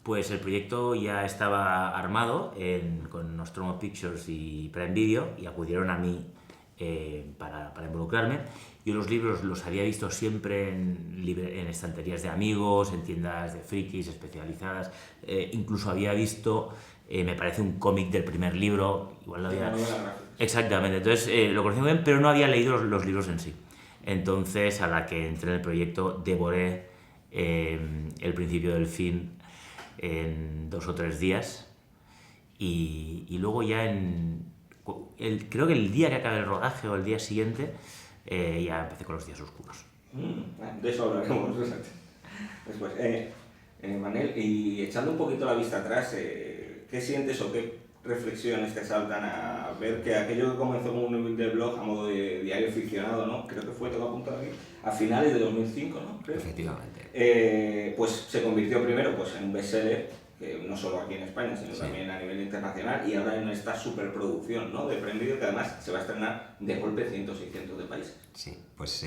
Pues el proyecto ya estaba armado con Nostromo Pictures y Prime Video y acudieron a mí para involucrarme. Yo los libros los había visto siempre en estanterías de amigos, en tiendas de frikis especializadas. Incluso había visto, me parece, un cómic del primer libro. Igual lo había... Exactamente, entonces lo conocía muy bien, pero no había leído los libros en sí. Entonces, a la que entré en el proyecto, devoré el principio del fin en 2 o 3 días y luego ya creo que el día que acabé el rodaje o el día siguiente ya empecé con los días oscuros. De eso hablaremos después. Manel, y echando un poquito la vista atrás, ¿qué sientes o qué reflexiones te saltan a ver que aquello que comenzó como un humilde blog a modo de diario ficcionado, ¿no? Creo que fue todo apuntado aquí, a finales de 2005, ¿no? Creo. Efectivamente. Pues se convirtió primero pues, en un bestseller, no solo aquí en España, sino también a nivel internacional, y ahora en esta superproducción, ¿no? De Prime Video, que además se va a estrenar de golpe cientos y cientos de países. Sí, pues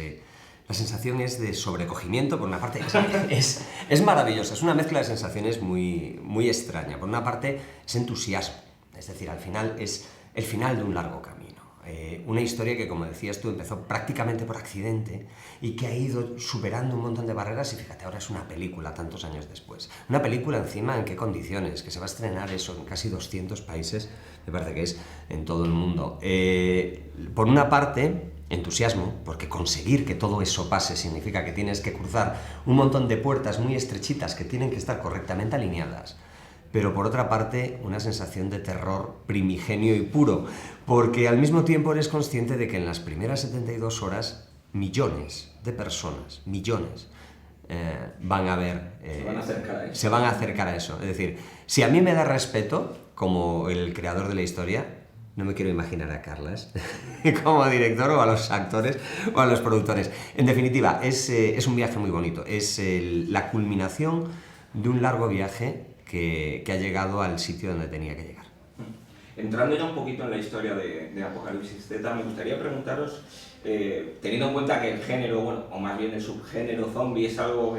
la sensación es de sobrecogimiento, por una parte, es maravillosa, es una mezcla de sensaciones muy, muy extraña. Por una parte, es entusiasmo, es decir, al final es el final de un largo camino. Una historia que, como decías tú, empezó prácticamente por accidente y que ha ido superando un montón de barreras y fíjate, ahora es una película tantos años después. Una película encima en qué condiciones, que se va a estrenar eso en casi 200 países, me parece que es en todo el mundo. Por una parte, entusiasmo, porque conseguir que todo eso pase significa que tienes que cruzar un montón de puertas muy estrechitas que tienen que estar correctamente alineadas. Pero por otra parte, una sensación de terror primigenio y puro, porque al mismo tiempo eres consciente de que en las primeras 72 horas millones de personas, van a ver... se van a acercar a eso. Es decir, si a mí me da respeto, como el creador de la historia, no me quiero imaginar a Carlas como director o a los actores o a los productores. En definitiva, es un viaje muy bonito, es la culminación de un largo viaje que ha llegado al sitio donde tenía que llegar. Entrando ya un poquito en la historia de Apocalipsis Z, me gustaría preguntaros, teniendo en cuenta que el género, bueno, o más bien el subgénero zombie es algo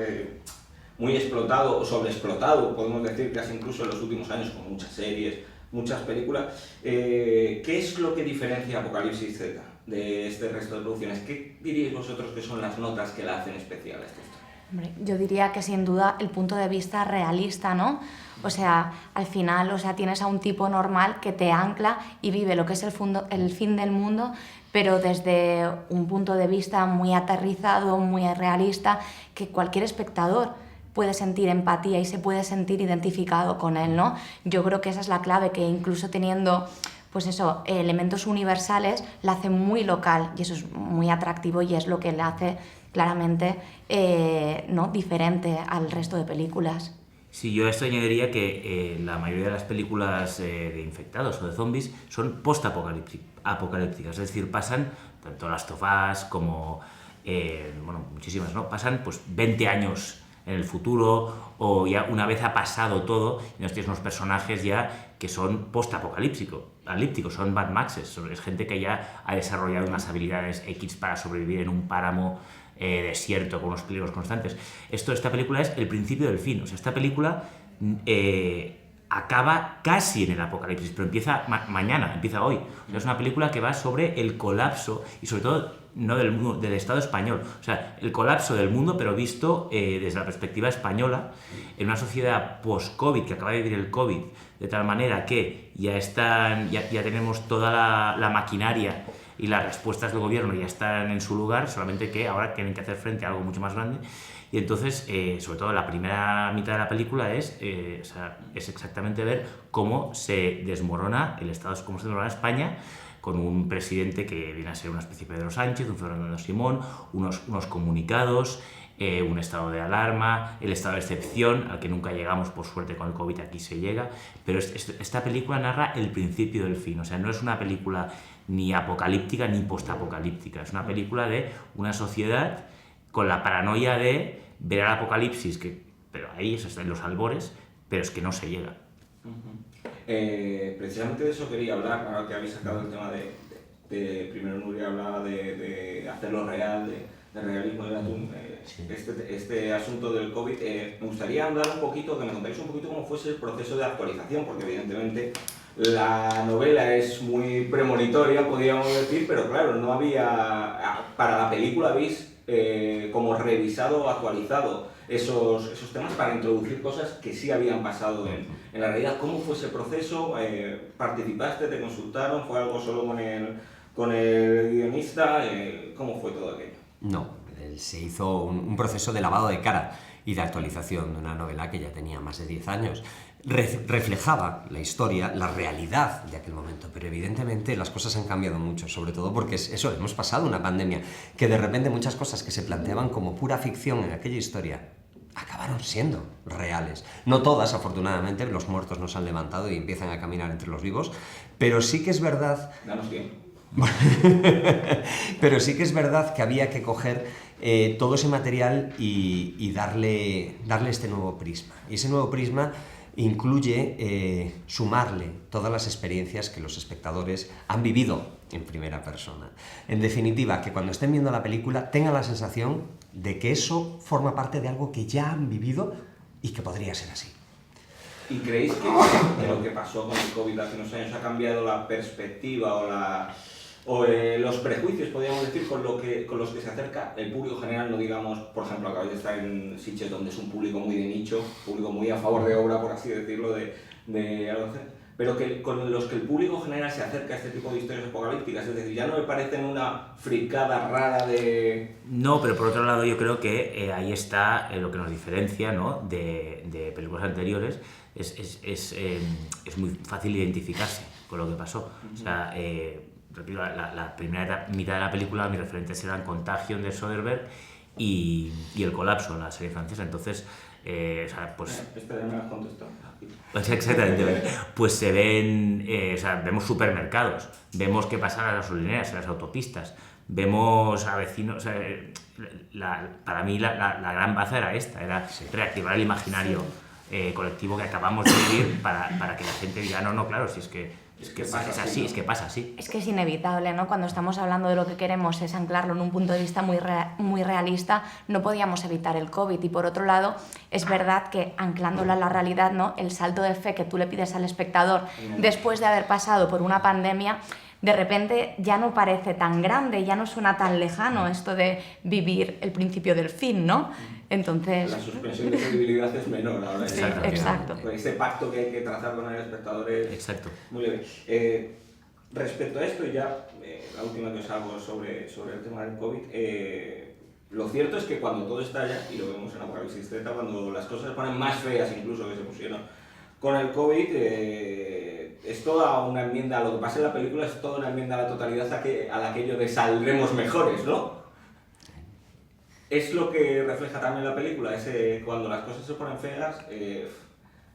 muy explotado o sobreexplotado, podemos decir, casi incluso en los últimos años, con muchas series, muchas películas, ¿qué es lo que diferencia Apocalipsis Z de este resto de producciones? ¿Qué diríais vosotros que son las notas que la hacen especial a esta historia? Hombre, yo diría que sin duda el punto de vista realista, ¿no? O sea, al final, tienes a un tipo normal que te ancla y vive lo que es el fin del mundo, pero desde un punto de vista muy aterrizado, muy realista, que cualquier espectador puede sentir empatía y se puede sentir identificado con él, ¿no? Yo creo que esa es la clave, que incluso teniendo pues eso, elementos universales, la hace muy local y eso es muy atractivo y es lo que le hace claramente ¿no? diferente al resto de películas. Sí, yo a esto añadiría que la mayoría de las películas de infectados o de zombies son post-apocalípticas, es decir, pasan tanto Last of Us como muchísimas, ¿no? Pasan pues 20 años en el futuro o ya una vez ha pasado todo y nos tienes unos personajes ya que son post-apocalípticos, son Mad Maxes, es gente que ya ha desarrollado unas habilidades X para sobrevivir en un páramo desierto con unos peligros constantes. Esta película es el principio del fin, o sea, esta película acaba casi en el apocalipsis, pero empieza mañana, empieza hoy. O sea, es una película que va sobre el colapso y sobre todo no del mundo, del Estado español, o sea, el colapso del mundo, pero visto desde la perspectiva española, en una sociedad post-COVID, que acaba de vivir el COVID, de tal manera que ya tenemos toda la maquinaria y las respuestas del gobierno ya están en su lugar, solamente que ahora tienen que hacer frente a algo mucho más grande. Y entonces, sobre todo la primera mitad de la película es exactamente ver cómo se desmorona el Estado, cómo se desmorona España, con un presidente que viene a ser una especie de Pedro Sánchez, un Fernando Simón, unos comunicados, un estado de alarma, el estado de excepción, al que nunca llegamos, por suerte con el COVID aquí se llega, pero esta película narra el principio del fin, o sea, no es una película ni apocalíptica ni postapocalíptica, es una película de una sociedad con la paranoia de ver al apocalipsis, pero ahí eso está en los albores, pero es que no se llega. Precisamente de eso quería hablar, ahora que habéis sacado el tema de primero Nuria hablaba de hacerlo real, de realismo del atún, Sí. este asunto del COVID. Me gustaría andar un poquito, que me contéis un poquito cómo fuese el proceso de actualización, porque evidentemente la novela es muy premonitoria, podríamos decir, pero claro, no había, para la película habéis como revisado o actualizado esos temas para introducir cosas que sí habían pasado en la realidad. ¿Cómo fue ese proceso? ¿Participaste? ¿Te consultaron? ¿Fue algo solo con el guionista? ¿Cómo fue todo aquello? No, se hizo un proceso de lavado de cara y de actualización de una novela que ya tenía más de 10 años. Reflejaba la historia, la realidad de aquel momento, pero evidentemente las cosas han cambiado mucho, sobre todo porque hemos pasado una pandemia, que de repente muchas cosas que se planteaban como pura ficción en aquella historia acabaron siendo reales. No todas, afortunadamente, los muertos no se han levantado y empiezan a caminar entre los vivos, pero sí que es verdad... Danos tiempo. Pero sí que es verdad que había que coger todo ese material y darle este nuevo prisma. Y ese nuevo prisma incluye sumarle todas las experiencias que los espectadores han vivido en primera persona. En definitiva, que cuando estén viendo la película tengan la sensación de que eso forma parte de algo que ya han vivido y que podría ser así. ¿Y creéis que lo que pasó con el COVID hace unos años ha cambiado la perspectiva o los prejuicios, podríamos decir, con los que se acerca el público general? No digamos, por ejemplo, acabáis de estar en Sitges, donde es un público muy de nicho, público muy a favor de obra, por así decirlo, de algo así, pero con los que el público general se acerca a este tipo de historias apocalípticas. Es decir, ya no me parecen una fricada rara de... No, pero por otro lado yo creo que ahí está lo que nos diferencia, ¿no?, de películas anteriores. Es muy fácil identificarse con lo que pasó. O sea, repito, la primera mitad de la película, mis referentes eran Contagion de Soderbergh y El colapso, la serie francesa. Entonces, o sea, pues... Esta ya me la has contestado. Pues exactamente. Pues se ven, o sea, vemos supermercados, vemos qué pasa en las gasolineras, en las autopistas, vemos a vecinos... O sea, para mí la gran baza era esta, era reactivar el imaginario colectivo que acabamos de vivir para que la gente diga, no, claro, si es que pasa así. Es que es inevitable, ¿no? Cuando estamos hablando de lo que queremos es anclarlo en un punto de vista muy realista, no podíamos evitar el COVID. Y por otro lado, es verdad que anclándolo a la realidad, ¿no?, el salto de fe que tú le pides al espectador después de haber pasado por una pandemia, de repente ya no parece tan grande, ya no suena tan lejano esto de vivir el principio del fin, ¿no? Entonces... La suspensión de credibilidad es menor ahora. Sí, exacto. Ese pacto que hay que trazar con el espectador es Exacto. muy leve. Respecto a esto, ya la última que os hago sobre el tema del COVID, lo cierto es que cuando todo estalla, y lo vemos en Apocalipsis Z, cuando las cosas se ponen más feas incluso que se pusieron con el COVID, es toda una enmienda, lo que pasa en la película es toda una enmienda a la totalidad a aquello de saldremos mejores, ¿no? Es lo que refleja también la película, cuando las cosas se ponen feas,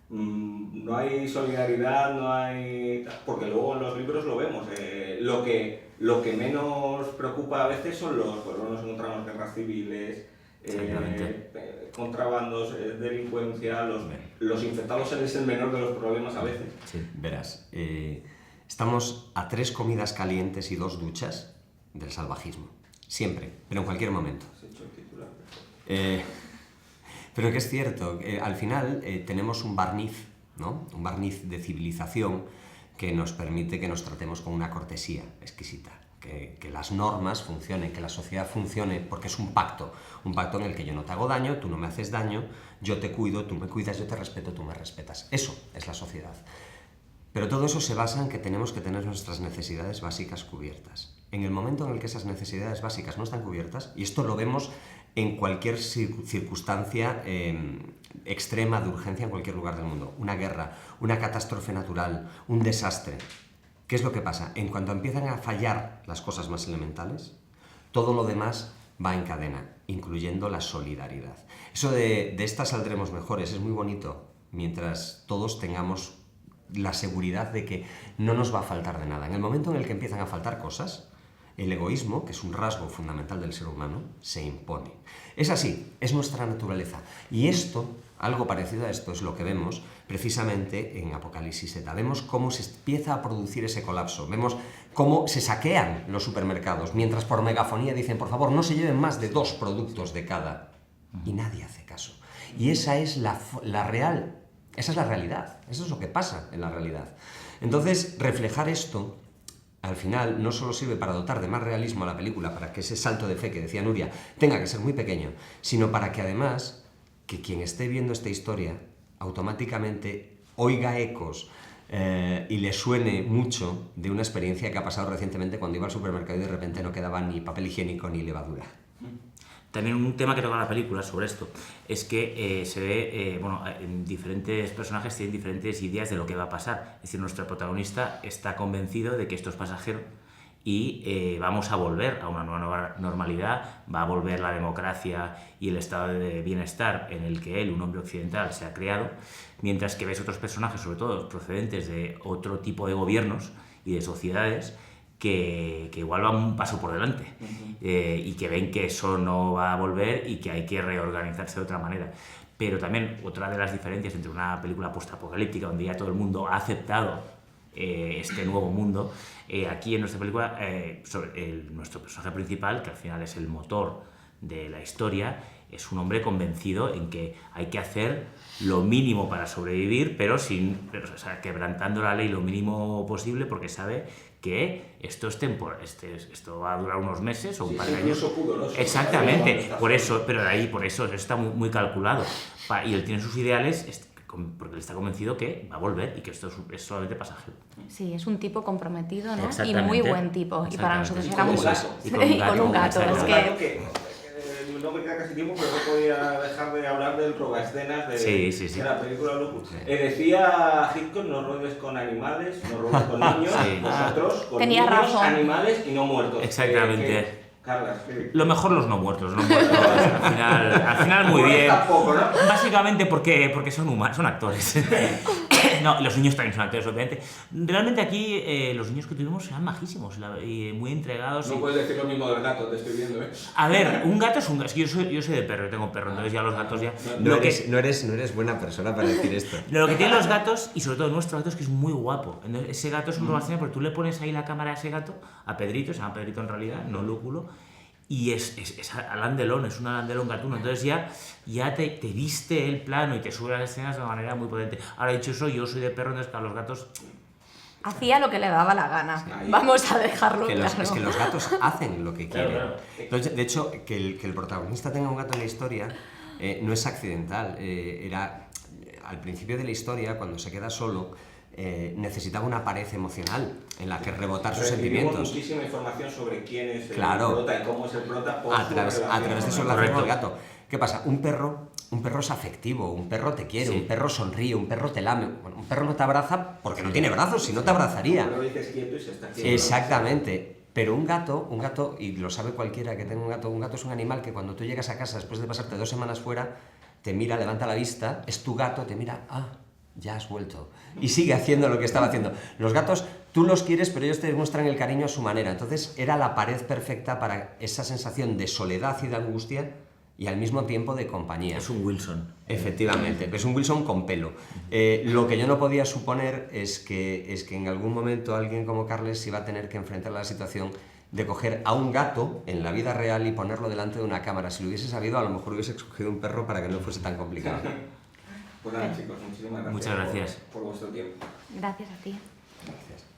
no hay solidaridad, no hay... porque luego en los libros lo vemos, lo que menos preocupa a veces son nos encontramos guerras civiles, contrabandos, delincuencia, los infectados es el menor de los problemas a veces. Sí, verás, estamos a 3 comidas calientes y 2 duchas del salvajismo, siempre, pero en cualquier momento. Pero que es cierto, al final tenemos un barniz, ¿no?, un barniz de civilización que nos permite que nos tratemos con una cortesía exquisita, que las normas funcionen, que la sociedad funcione, porque es un pacto en el que yo no te hago daño, tú no me haces daño, yo te cuido, tú me cuidas, yo te respeto, tú me respetas. Eso es la sociedad. Pero todo eso se basa en que tenemos que tener nuestras necesidades básicas cubiertas. En el momento en el que esas necesidades básicas no están cubiertas, y esto lo vemos en cualquier circunstancia extrema de urgencia en cualquier lugar del mundo, una guerra, una catástrofe natural, un desastre, ¿qué es lo que pasa? En cuanto empiezan a fallar las cosas más elementales, todo lo demás va en cadena, incluyendo la solidaridad. Eso de esta saldremos mejores es muy bonito, mientras todos tengamos la seguridad de que no nos va a faltar de nada. En el momento en el que empiezan a faltar cosas, el egoísmo, que es un rasgo fundamental del ser humano, se impone. Es así, es nuestra naturaleza. Y esto Algo parecido a esto es lo que vemos precisamente en Apocalipsis Z. Vemos cómo se empieza a producir ese colapso, vemos cómo se saquean los supermercados, mientras por megafonía dicen, por favor, no se lleven más de 2 productos de cada. Y nadie hace caso. Y esa es la realidad, eso es lo que pasa en la realidad. Entonces, reflejar esto, al final, no solo sirve para dotar de más realismo a la película, para que ese salto de fe que decía Nuria tenga que ser muy pequeño, sino para que además, que quien esté viendo esta historia automáticamente oiga ecos y le suene mucho de una experiencia que ha pasado recientemente cuando iba al supermercado y de repente no quedaba ni papel higiénico ni levadura. También un tema que toca la película sobre esto es que se ve, diferentes personajes tienen diferentes ideas de lo que va a pasar. Es decir, nuestro protagonista está convencido de que esto es pasajero y vamos a volver a una nueva normalidad, va a volver la democracia y el estado de bienestar en el que él, un hombre occidental, se ha creado, mientras que ves otros personajes, sobre todo procedentes de otro tipo de gobiernos y de sociedades, que igual van un paso por delante y que ven que eso no va a volver y que hay que reorganizarse de otra manera. Pero también otra de las diferencias entre una película postapocalíptica, donde ya todo el mundo ha aceptado este nuevo mundo, aquí en nuestra película, nuestro personaje principal, que al final es el motor de la historia, es un hombre convencido en que hay que hacer lo mínimo para sobrevivir, pero quebrantando la ley lo mínimo posible, porque sabe que esto es temporal, esto va a durar unos meses o un par de años. Exactamente, por eso está muy, muy calculado. Y él tiene sus ideales porque él está convencido que va a volver y que esto es solamente pasajero. Sí, es un tipo comprometido, ¿no? Y muy buen tipo. Y para nosotros era muy... Y con un gato. Es que... No me queda casi tiempo, pero no podía dejar de hablar del robaescenas de la película Locus. Decía Hitchcock, no robes con animales, no robes con niños, vosotros con Tenía niños, razón. Animales y no muertos. Exactamente. Carlas, lo mejor los no muertos. Al final muy bien. Tampoco, ¿no? Básicamente porque son humanos, son actores. No, los niños también son actores, obviamente. Realmente aquí los niños que tuvimos eran majísimos y muy entregados. No puedes decir lo mismo del gato, te estoy viendo, ¿eh? A ver, un gato es un gato. Es que yo soy de perro, yo tengo perro, entonces ya los gatos ya... No eres buena persona para decir esto. Lo que tienen los gatos, y sobre todo nuestro gato, es que es muy guapo. Entonces, ese gato es un robaescena porque tú le pones ahí la cámara a ese gato, a Pedrito, se llama Pedrito en realidad, no Lúculo, y es Alain Delon, es un Alain Delon gatuno. Entonces ya te viste el plano y te sube las escenas de una manera muy potente. Ahora, dicho eso, yo soy de perro, entonces para los gatos... Hacía lo que le daba la gana. Vamos a dejarlo claro. Es que los gatos hacen lo que quieren. Claro. Entonces, de hecho, que el protagonista tenga un gato en la historia no es accidental. Era al principio de la historia, cuando se queda solo, necesitaba una pared emocional en la que rebotar sus sentimientos. Muchísima información sobre quién es el Claro. prota y cómo es el prota a través de su relación con el gato. ¿Qué pasa? Un perro es afectivo, un perro te quiere, un perro sonríe, un perro te lame. Bueno, un perro no te abraza porque no tiene brazos, si no te abrazaría. Lo dices quieto y se está quieto. Exactamente. Pero un gato, y lo sabe cualquiera que tenga un gato es un animal que cuando tú llegas a casa después de pasarte 2 semanas fuera, te mira, levanta la vista, es tu gato, te mira, ya has vuelto. Y sigue haciendo lo que estaba haciendo. Los gatos, tú los quieres, pero ellos te demuestran el cariño a su manera. Entonces era la pared perfecta para esa sensación de soledad y de angustia y al mismo tiempo de compañía. Es un Wilson. Efectivamente, es un Wilson con pelo. Lo que yo no podía suponer es que en algún momento alguien como Carles iba a tener que enfrentar la situación de coger a un gato en la vida real y ponerlo delante de una cámara. Si lo hubiese sabido, a lo mejor hubiese escogido un perro para que no fuese tan complicado. Pues nada, chicos, muchísimas gracias. Muchas gracias por vuestro tiempo. Gracias a ti. Gracias.